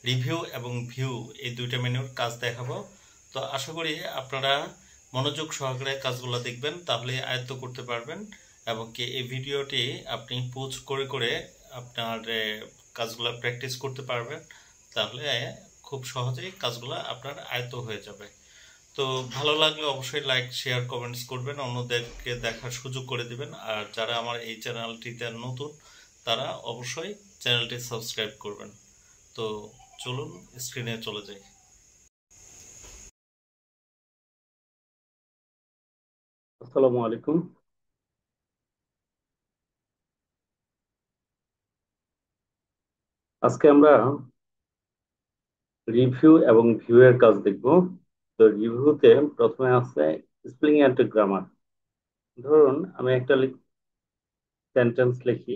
Review এবং view এই দুইটা মেনুর কাজ দেখাবো। তো আশা করি আপনারা মনোযোগ সহকারে কাজগুলো দেখবেন, তাহলে আয়ত্ত করতে পারবেন এবং কি এই ভিডিওটি আপনি পোজ করে করে আপনার কাজগুলো প্র্যাকটিস করতে পারবেন। তাহলে খুব সহজেই কাজগুলো আপনার আয়ত্ত হয়ে যাবে। তো ভালো লাগলে অবশ্যই লাইক শেয়ার কমেন্টস করবেন, অন্যদেরকে দেখার সুযোগ করে দিবেন। আর যারা আমার এই চ্যানেলটিতে নতুন তারা অবশ্যই চ্যানেলটি সাবস্ক্রাইব করবেন। তো চলুন স্ক্রিনে চলে যাই। আসসালামু আলাইকুম। আজকে আমরা রিভিউ এবং ভিউ এর কাজ দেখব। তো রিভিউতে প্রথমে আছে স্পেলিং এন্ড গ্রামার। ধরুন আমি একটা সেন্টেন্স লিখি,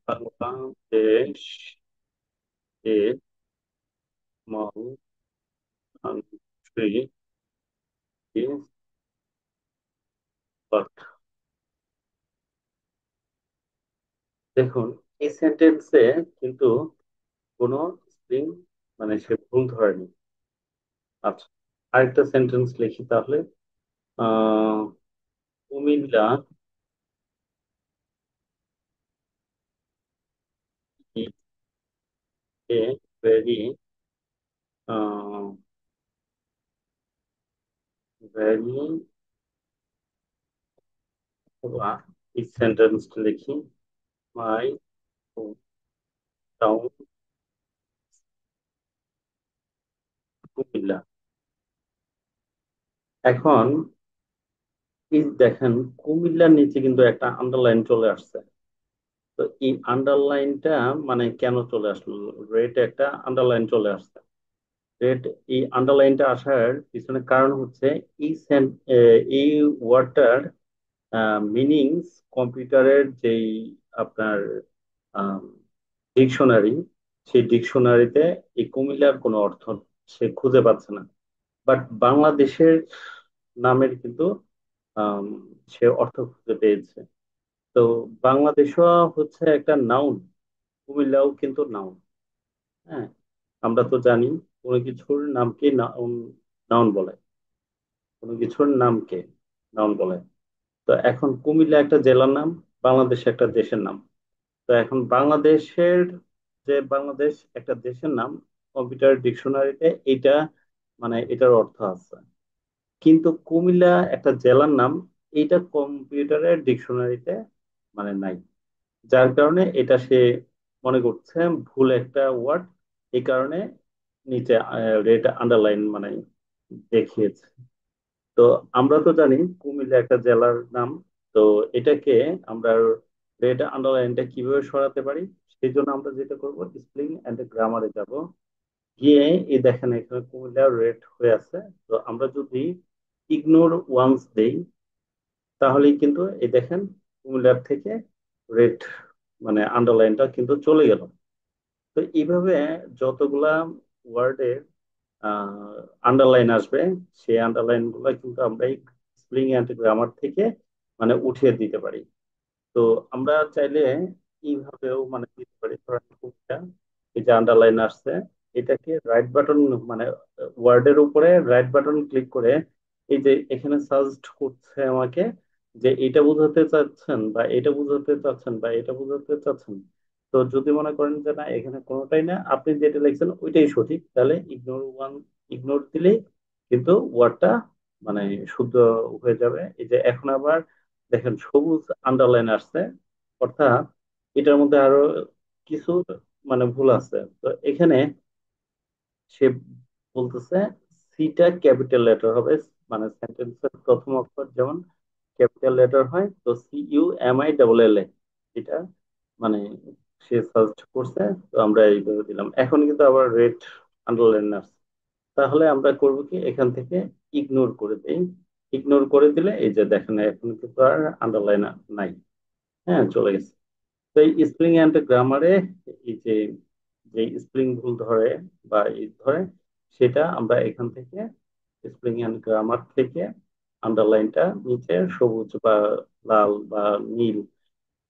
Bangladesh a small country is, but দেখুন এই সেন্টেন্সে কিন্তু কোনো স্পেলিং সে ভুল ধরেনি। আচ্ছা, আরেকটা সেন্টেন্স লিখি তাহলে। Ah Comilla is a very very, অথবা এই সেন্টেন্সটা লিখি, মাই টাউন কুমিল্লা। এখন এই দেখেন কুমিল্লার নিচে কিন্তু একটা আন্ডারলাইন চলে আসছে। তো এই আন্ডারলাইনটা কেন চলে আসলো? রেড একটা আন্ডারলাইন চলে আসছে। রেড এই আন্ডারলাইনটা আসার পিছনে কারণ হচ্ছে এই এই ওয়ার্ডটার মিনিংস কম্পিউটারের যেই আপনার ডিকশনারি, সেই ডিকশনারিতে এই কুমিল্লার কোনো অর্থ সে খুঁজে পাচ্ছে না। বাট বাংলাদেশের নামের কিন্তু আম, সে অর্থ খুঁজে পেয়েছে। তো বাংলাদেশও হচ্ছে একটা নাউন, কুমিল্লাও কিন্তু নাউন। হ্যাঁ, আমরা তো জানি কোনো কিছুর নামকে নাউন নাউন বলে, কোনো কিছুর নামকে নাউন বলে। তো এখন কুমিল্লা একটা জেলার নাম, বাংলাদেশ একটা দেশের নাম। তো এখন বাংলাদেশের, যে বাংলাদেশ একটা দেশের নাম, কম্পিউটার ডিকশনারিতে এইটা এটার অর্থ আছে। কিন্তু কুমিল্লা একটা জেলার নাম, এইটা কম্পিউটারের ডিকশনারিতে নাই। যার কারণে এটা সে মনে করছে ভুল একটা ওয়ার্ড, এই কারণে নিচে রেড আন্ডারলাইন দেখিয়েছে। তো আমরা তো জানি কুমিল্লা একটা জেলার নাম। তো এটাকে আমরা রেড আন্ডারলাইনটা কিভাবে সরাতে পারি? সেই জন্য আমরা যেটা করব, স্পেলিং এন্ড গ্রামারে যাব। গিয়ে এই দেখেন এখানে কুমিল্লা রেড হয়ে আছে। তো আমরা যদি ইগনোর ওয়ান্স দেই, তাহলেই কিন্তু এই দেখেন কুমিল্লার থেকে রেড আন্ডারলাইনটা কিন্তু চলে গেল। তো এইভাবে যতগুলা ওয়ার্ডের আন্ডারলাইন আসবে, সেই আন্ডারলাইন গুলো কিন্তু আমরা এই স্প্লিং অ্যান্ড গ্রামার থেকে উঠিয়ে দিতে পারি। তো আমরা চাইলে এইভাবেও দিতে পারি। ধরেন কোনটা, এই যে আন্ডারলাইন আসছে, এটাকে রাইট বাটন, মানে ওয়ার্ডের উপরে রাইট বাটন ক্লিক করে এই যে এখানে সাজেস্ট করছে আমাকে যে এটা বোঝাতে চাচ্ছেন বা এটা বোঝাতে চাচ্ছেন বা এটা বোঝাতে চাচ্ছেন। তো যদি মনে করেন যে না এখানে কোনোটাই না, আপনি যেটা লিখছেন ওইটাই সঠিক, তাহলে ইগনোর দিলেই কিন্তু ওয়ার্ডটা মানে শুদ্ধ হয়ে যাবে। এই যে এখন আবার দেখেন সবুজ আন্ডারলাইন আসছে, অর্থাৎ এটার মধ্যে আরো কিছু ভুল আছে। তো এখানে সে বলতেছে সিটা ক্যাপিটাল লেটার হবে, সেন্টেন্সের প্রথম অক্ষর যেমন ক্যাপিটাল লেটার হয়, তো CUMILL এটা মানে সে সার্চ করছে। তো আমরা এইভাবে দিলাম, এখন কিন্তু আবার রেড আন্ডারলাইন আসছে। তাহলে আমরা করব কি, এখান থেকে ইগনোর করে দেই। ইগনোর করে দিলে এই যে দেখেন এখন কিন্তু আর আন্ডারলাইন নাই। হ্যাঁ, চলে গেছে। তো এই স্প্রিং অ্যান্ড গ্রামারে এই যে যে স্প্রিং ভুল ধরে বা এই ধরে, সেটা আমরা এখান থেকে স্প্রিং অ্যান্ড গ্রামার থেকে আন্ডারলাইনটা নিচে সবুজ বা লাল বা নীল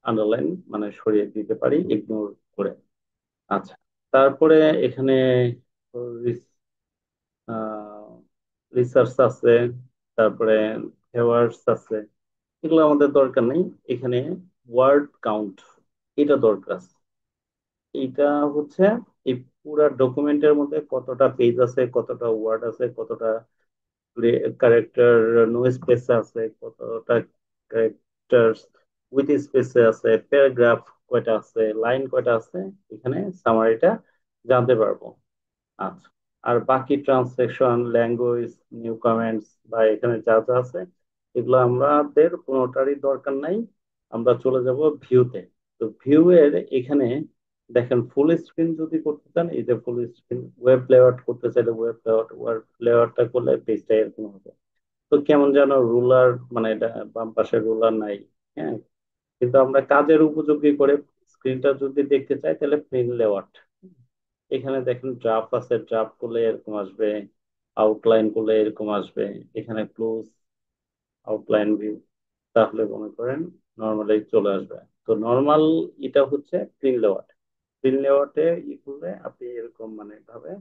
আন্ডারলাইন মানে সরিয়ে দিতে পারি ইগনোর করে। আচ্ছা, তারপরে এখানে রিসার্চ আছে, তারপরে ফেভার্স আছে, এগুলো আমাদের দরকার নেই। এখানে ওয়ার্ড কাউন্ট এটা দরকার আছে। এটা হচ্ছে এই পুরা ডকুমেন্টের মধ্যে কতটা পেজ আছে, কতটা ওয়ার্ড আছে, কতটা ক্যারেক্টার নো স্পেস আছে, কতটা ক্যারেক্টার উইথ স্পেসে আছে, প্যারাগ্রাফ কয়টা আছে, লাইন কয়টা আছে, এখানে সামারিটা জানতে পারবো। আচ্ছা, আর বাকি ট্রান্সলেশন, ল্যাঙ্গুয়েজ, নিউ কমেন্টস বা এখানে যা যা আছে এগুলো আমাদের কোনোটারই দরকার নাই। আমরা চলে যাব ভিউতে। তো ভিউ এর এখানে দেখেন ফুল স্ক্রিন যদি করতে চান, এই যে ফুল স্ক্রিন, ওয়েব লেআউট করতে চাইলে ওয়েব লেআউটটা করলে পেজটা এরকম হবে। তো কেমন যেন রুলার, মানে এটা বাম পাশে রুলার নাই। হ্যাঁ, কিন্তু আমরা কাজের উপযোগী করে স্ক্রিনটা যদি দেখতে চাই তাহলে প্লেন লেআউট। এখানে দেখেন ড্রাফট আছে, ড্রাফট করলে এরকম আসবে, আউটলাইন করলে এরকম আসবে। এখানে ক্লোজ আউটলাইন ভিউ, তাহলে মনে করেন নর্মালি চলে আসবে। তো নর্মাল এটা হচ্ছে প্রিন্ট লেআউট। প্রিন্ট লেআউটে ই করলে আপনি এরকম মানে ভাবে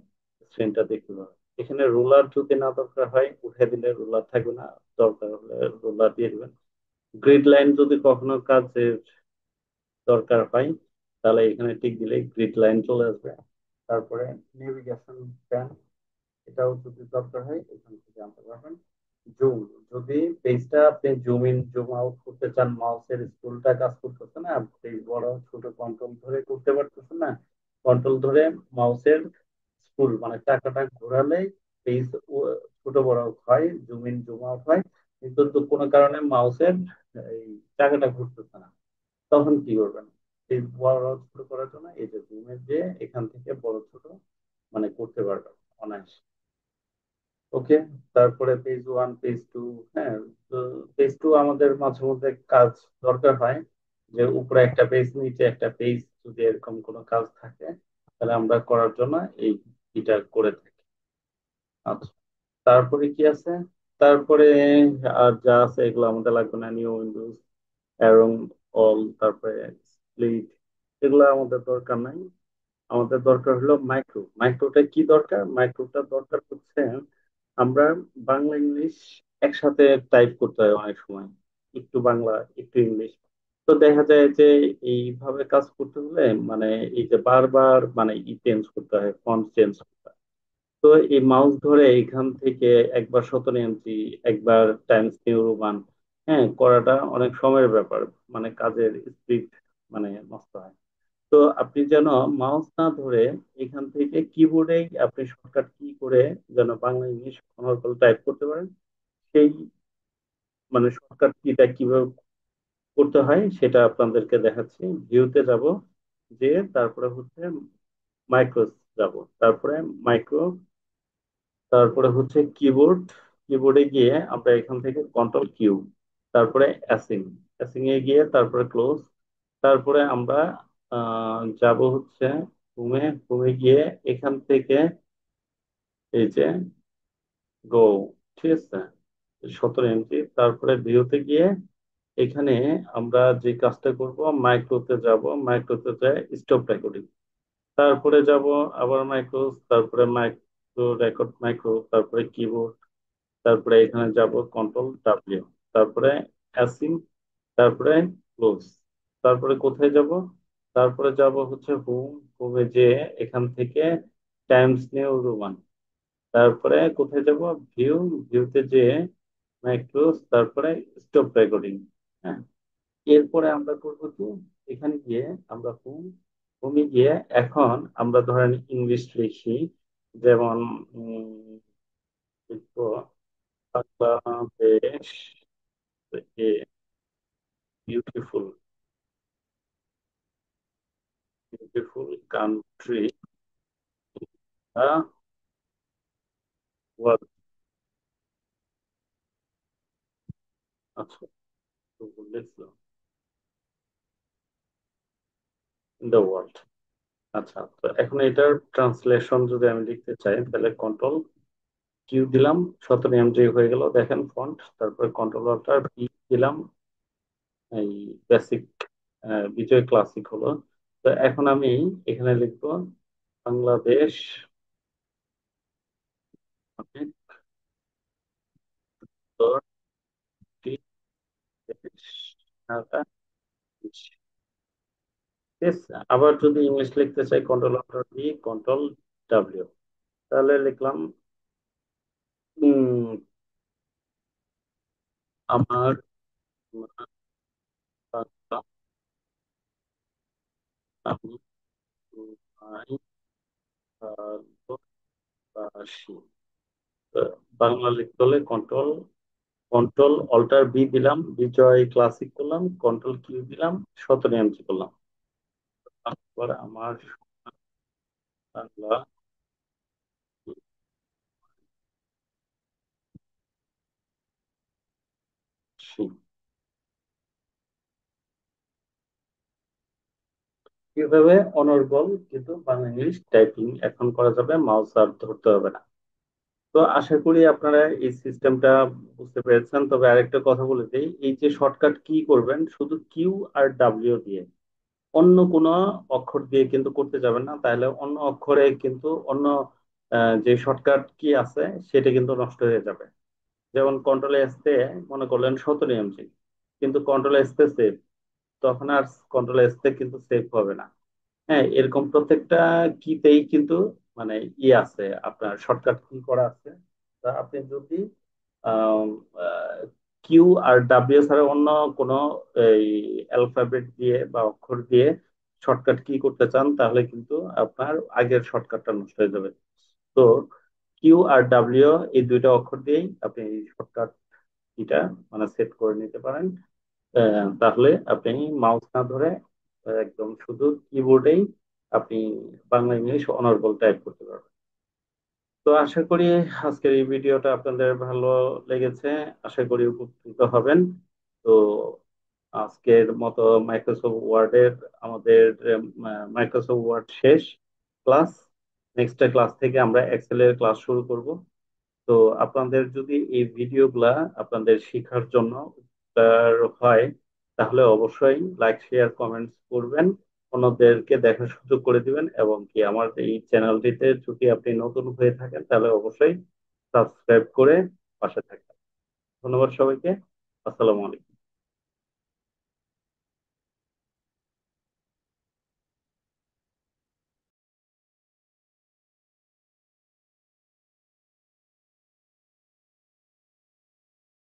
স্ক্রিনটা দেখতে পাবেন। এখানে রুলার যদি না দরকার হয় উঠে দিলে রুলার থাকবে না, দরকার হলে রুলার দিয়ে দিবেন। গ্রিড লাইন যদি কখনো কাজের দরকার হয় তাহলে এখানে টিক দিলে গ্রিড লাইন চলে আসবে। তারপরে নেভিগেশন প্যান, এটাও যদি দরকার হয় এখান থেকে আনতে পারবেন। জুম, যদি পেজটা আপনি জুম ইন জুম আউট করতে চান, মাউসের স্ক্রলটা কাজ করতেছে না, পেজ বড় ছোট কন্ট্রোল ধরে করতে পারতেছেন না, কন্ট্রোল ধরে মাউসের স্ক্রল মানে চাকাটা ঘোরালে পেজ ছোট বড় হয়, জুম ইন জুম আউট হয়, কিন্তু তো কোনো কারণে মাউসের এই চাকাটা ঘুরতেছে না, তখন কি করবেন? পেজ বড় ছোট করার জন্য এই যে জুমের যে এখান থেকে বড় ছোট মানে করতে পারবেন অনায়াসে। ওকে, তারপরে পেজ ওয়ান, পেজ টু। হ্যাঁ, তো পেজ টু আমাদের মাঝে মধ্যে কাজ দরকার হয়, যে উপরে একটা পেজ নিচে একটা পেজ, যদি এরকম কোনো কাজ থাকে তাহলে আমরা করার জন্য এই এটা করে থাকি। আচ্ছা, তারপরে কি আছে? তারপরে আর যা আছে এগুলো আমাদের লাগবে না। নিউ উইন্ডোজ, অ্যারং, অল, তারপরে স্প্লিট, এগুলো আমাদের দরকার নাই। আমাদের দরকার হলো মাইক্রো। মাইক্রোটা কি দরকার? মাইক্রোটা দরকার হচ্ছে আমরা বাংলা ইংলিশ একসাথে টাইপ করতে হয় অনেক সময়, একটু বাংলা একটু ইংলিশ। তো দেখা যায় যে এইভাবে কাজ করতে হলে মানে এই যে বারবার মানে চেঞ্জ করতে হয়, ফন্ট চেঞ্জ করতে হয়। তো এই মাউস ধরে এখান থেকে একবার 17 ইঞ্চি, একবার টাইমস নিউ রোমান, হ্যাঁ, করাটা অনেক সময়ের ব্যাপার, মানে কাজের স্পিড মানে নষ্ট হয়। তো আপনি যেন মাউস না ধরে এখান থেকে কিবোর্ডে আপনি শর্টকাট কি করে যেন বাংলা ইংলিশ অনর্গল টাইপ করতে পারেন, সেই মানে শর্টকাট কিটা কিভাবে করতে হয় সেটা আপনাদেরকে দেখাচ্ছি। ভিউতে যাব, যে তারপরে হচ্ছে মাইক্রো যাব, তারপরে মাইক্রো, তারপরে হচ্ছে কিবোর্ড। কিবোর্ডে গিয়ে আমরা এখান থেকে কন্ট্রোল কিউ, তারপরে অ্যাসিং, অ্যাসিং এ গিয়ে তারপরে ক্লোজ, তারপরে আমরা যাব হচ্ছে হোমে, হোমে গিয়ে এখান থেকে এই যে গো, ঠিক আছে, 17 ইঞ্চি, তারপরে ভিউতে গিয়ে এখানে আমরা যে কাজটা করব, মাইক্রোতে যাব, মাইক্রোতে যায় স্টপ রেকর্ডিং, তারপরে যাব আবার মাইক্রো, তারপরে মাইক্রো রেকর্ড মাইক্রো, তারপরে কিবোর্ড, তারপরে এখানে যাব কন্ট্রোল ডাব্লিউ, তারপরে অ্যাসিং, তারপরে ক্লোজ, তারপরে কোথায় যাব? তারপরে যাব হচ্ছে হোম, হোমে যে এখান থেকে টাইমস নিউ রোমান, তারপরে কোথায় যাব? ভিউ, ভিউতে যে মাইক্রোস, তারপরে স্টপ রেকর্ডিং। হ্যাঁ, এরপরে আমরা করবো কি, এখানে গিয়ে আমরা হোম, হোমে গিয়ে এখন আমরা ধরেন ইংলিশ লিখি, যেমন লিখবো Bangladesh a beautiful, beautiful country world. আচ্ছা, তো লিখলাম ইন দ্য ওয়ার্ল্ড। আচ্ছা, তো এখন এটার ট্রান্সলেশন যদি আমি লিখতে চাই তাহলে কন্ট্রোল কিউ দিলাম, 17 এমজি হয়ে গেল দেখেন ফন্ট, তারপরে কন্ট্রোল অল্টার ভি দিলাম, এই বেসিক বিজয় ক্লাসিক হলো। তো এখন আমি এখানে লিখবো বাংলাদেশ অনেক দেশ সারা বিশ্বে। Yes, আবার যদি ইংলিশ লিখতে চাই control alter B control W, তাহলে লিখলাম উম, আমার বাংলা, আমি ভালোবাসি। তো বাংলা লিখতে হলে কন্ট্রোল কন্ট্রোল অল্টার বি দিলাম, বিজয় ক্লাসিক করলাম, কন্ট্রোল কিউ দিলাম, শতনিয়ামচি করলাম। তারপর আমার বাংলা শিখ। কিভাবে অনর্গল কিন্তু বাংলা ইংলিশ টাইপিং এখন করা যাবে, মাউস আর ধরতে হবে না। তো আশা করি আপনারা এই সিস্টেমটা বুঝতে পেরেছেন। তবে আরেকটা কথা বলে দিই, এই যে শর্টকাট কি করবেন শুধু কিউ আর ডাব্লিউ দিয়ে, অন্য কোনো অক্ষর দিয়ে কিন্তু করতে যাবেন না, তাহলে অন্য অক্ষরে কিন্তু অন্য যে শর্টকাট কি আছে সেটা কিন্তু নষ্ট হয়ে যাবে। যেমন কন্ট্রোল এস তে মনে করলেন 17 এমজি, কিন্তু কন্ট্রোল এস তে সেভ, তখন আর কন্ট্রোল এস তে কিন্তু সেভ হবে না। হ্যাঁ, এরকম প্রত্যেকটা কিতেই কিন্তু মানে আছে, আপনার শর্টকাট কি করা আছে। তা আপনি যদি কিউ আর ডাব্লিউ ছাড়া অন্য কোনো এই অ্যালফাবেট দিয়ে বা অক্ষর দিয়ে শর্টকাট কি করতে চান, তাহলে কিন্তু আপনার আগের শর্টকাটটা নষ্ট হয়ে যাবে। তো কিউ আর ডাব্লিউ এই দুইটা অক্ষর দিয়েই আপনি এই শর্টকাট কিটা মানে সেট করে নিতে পারেন। তাহলে আপনি মাউস না ধরে একদম শুধু কিবোর্ডেই আপনি বাংলা ইংলিশ অনর্গল টাইপ করতে পারবেন। তো আশা করি আজকের এই ভিডিওটা আপনাদের ভালো লেগেছে, আশা করি উপকৃত হবেন। তো আজকের মতো মাইক্রোসফট ওয়ার্ডের আমাদের মাইক্রোসফট ওয়ার্ড শেষ ক্লাস। নেক্সট ক্লাস থেকে আমরা এক্সেলের ক্লাস শুরু করব। তো আপনাদের যদি এই ভিডিওগুলা আপনাদের শেখার জন্য উপকার হয়, তাহলে অবশ্যই লাইক শেয়ার কমেন্টস করবেন, অন্যদেরকে দেখার সুযোগ করে দিবেন, এবং কি আমার এই চ্যানেলটিতে যদি আপনি নতুন হয়ে থাকেন তাহলে অবশ্যই সাবস্ক্রাইব করে পাশে থাকবেন। ধন্যবাদ সবাইকে। আসসালামু আলাইকুম।